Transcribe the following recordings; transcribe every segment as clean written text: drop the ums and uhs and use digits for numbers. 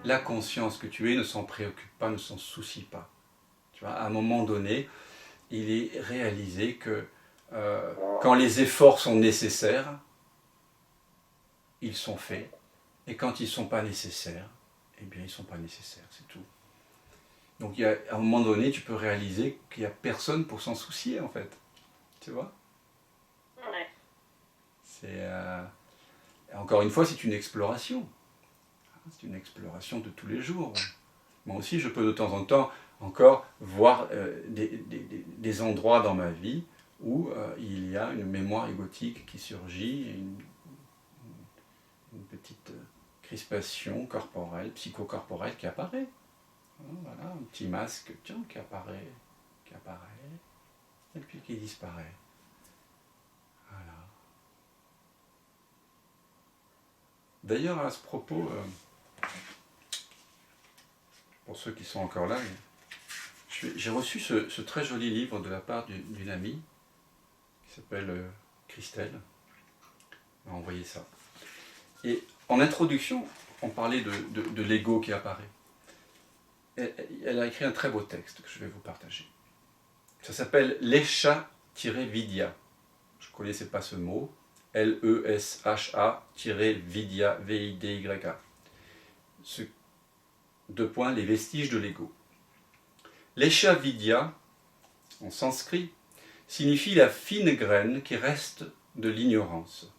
la conscience que tu es ne s'en préoccupe pas, ne s'en soucie pas. Tu vois, à un moment donné, il est réalisé que quand les efforts sont nécessaires, ils sont faits, et quand ils ne sont pas nécessaires, eh bien ils ne sont pas nécessaires, c'est tout. Donc à un moment donné, tu peux réaliser qu'il n'y a personne pour s'en soucier, en fait. Tu vois? Ouais. C'est, encore une fois, c'est une exploration. C'est une exploration de tous les jours. Moi aussi, je peux de temps en temps encore voir des endroits dans ma vie où il y a une mémoire égotique qui surgit, une petite crispation corporelle, psychocorporelle qui apparaît. Voilà, un petit masque, tiens, qui apparaît, et puis qui disparaît. Voilà. D'ailleurs, à ce propos, pour ceux qui sont encore là, j'ai reçu ce très joli livre de la part d'une amie qui s'appelle Christelle. Elle m'a envoyé ça. Et en introduction, on parlait de l'ego qui apparaît. Elle a écrit un très beau texte que je vais vous partager. Ça s'appelle Lesha-Vidya. Je ne connaissais pas ce mot. Lesha-Vidya, V-I-D-Y-A. Deux points, les vestiges de l'ego. Lesha-Vidya, en sanskrit, signifie la fine graine qui reste de l'ignorance.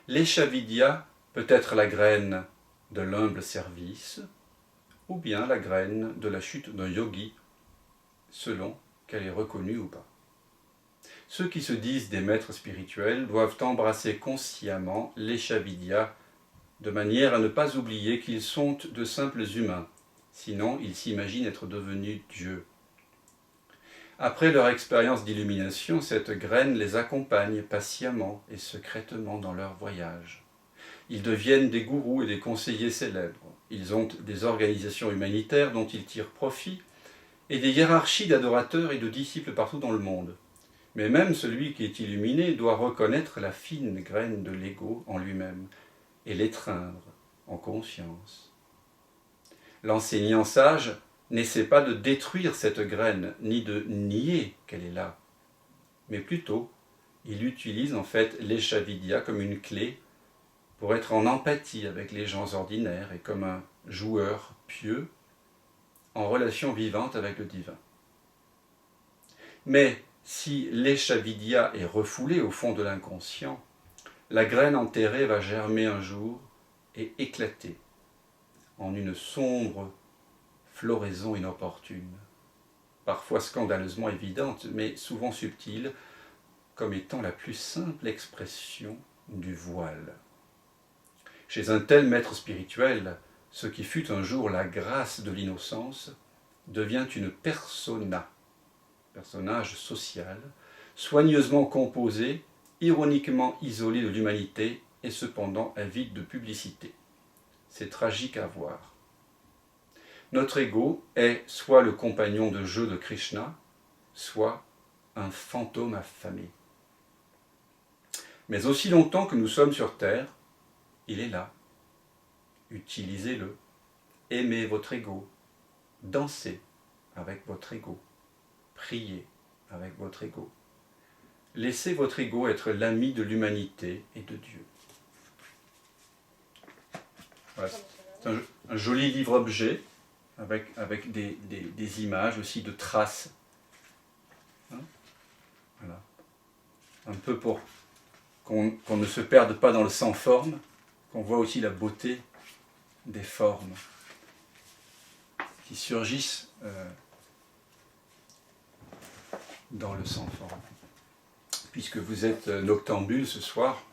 Lesha-Vidya peut être la graine de l'humble service, ou bien la graine de la chute d'un yogi, selon qu'elle est reconnue ou pas. Ceux qui se disent des maîtres spirituels doivent embrasser consciemment Lesha-Vidya de manière à ne pas oublier qu'ils sont de simples humains, sinon ils s'imaginent être devenus dieux. Après leur expérience d'illumination, cette graine les accompagne patiemment et secrètement dans leur voyage. Ils deviennent des gourous et des conseillers célèbres. Ils ont des organisations humanitaires dont ils tirent profit et des hiérarchies d'adorateurs et de disciples partout dans le monde. Mais même celui qui est illuminé doit reconnaître la fine graine de l'ego en lui-même et l'étreindre en conscience. L'enseignant sage n'essaie pas de détruire cette graine, ni de nier qu'elle est là, mais plutôt, il utilise en fait l'Eshavidya comme une clé pour être en empathie avec les gens ordinaires et comme un joueur pieux en relation vivante avec le divin. Mais si l'Eshavidya est refoulée au fond de l'inconscient, la graine enterrée va germer un jour et éclater en une sombre floraison inopportune, parfois scandaleusement évidente, mais souvent subtile, comme étant la plus simple expression du voile. Chez un tel maître spirituel, ce qui fut un jour la grâce de l'innocence devient une persona, personnage social, soigneusement composé, ironiquement isolé de l'humanité et cependant avide de publicité. C'est tragique à voir. Notre ego est soit le compagnon de jeu de Krishna, soit un fantôme affamé. Mais aussi longtemps que nous sommes sur Terre, il est là. Utilisez-le. Aimez votre ego. Dansez avec votre ego. Priez avec votre ego. Laissez votre ego être l'ami de l'humanité et de Dieu. Voilà. C'est un joli livre-objet avec des images aussi de traces. Hein, voilà. Un peu pour qu'on ne se perde pas dans le sans-forme, qu'on voit aussi la beauté des formes qui surgissent dans le sans-forme. Puisque vous êtes noctambule ce soir,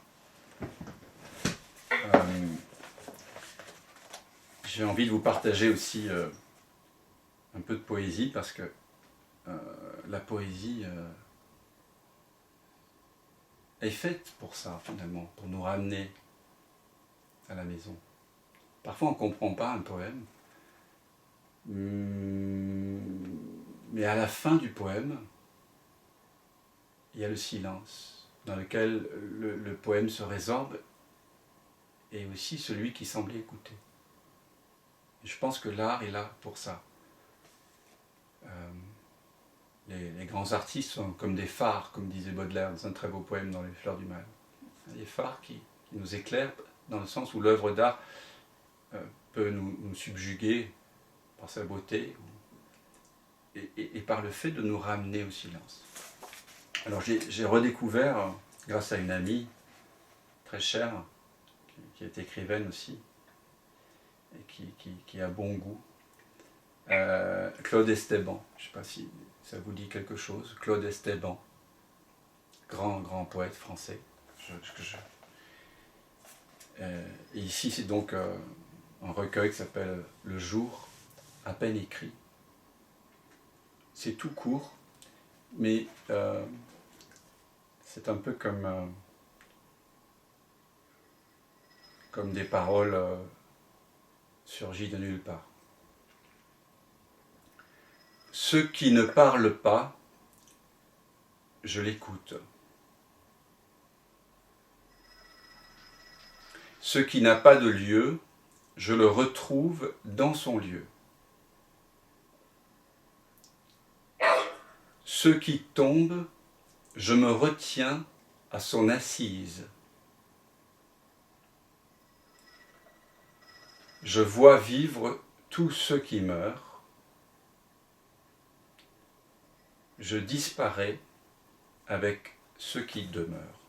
j'ai envie de vous partager aussi un peu de poésie, parce que la poésie est faite pour ça, finalement, pour nous ramener à la maison. Parfois, on ne comprend pas un poème, mais à la fin du poème, il y a le silence, dans lequel le poème se résorbe, et aussi celui qui semblait écouter. Et je pense que l'art est là pour ça. Les grands artistes sont comme des phares, comme disait Baudelaire dans un très beau poème dans Les Fleurs du Mal. Des phares qui nous éclairent dans le sens où l'œuvre d'art peut nous subjuguer par sa beauté et par le fait de nous ramener au silence. Alors j'ai redécouvert, grâce à une amie très chère, qui est écrivaine aussi, et qui a bon goût, Claude Esteban. Je ne sais pas si ça vous dit quelque chose. Claude Esteban, grand poète français. Et ici, c'est donc un recueil qui s'appelle Le jour, à peine écrit. C'est tout court, mais c'est un peu comme des paroles surgies de nulle part. Ceux qui ne parlent pas, je l'écoute. Ce qui n'a pas de lieu, je le retrouve dans son lieu. Ce qui tombe, je me retiens à son assise. Je vois vivre tous ceux qui meurent. Je disparais avec ceux qui demeurent.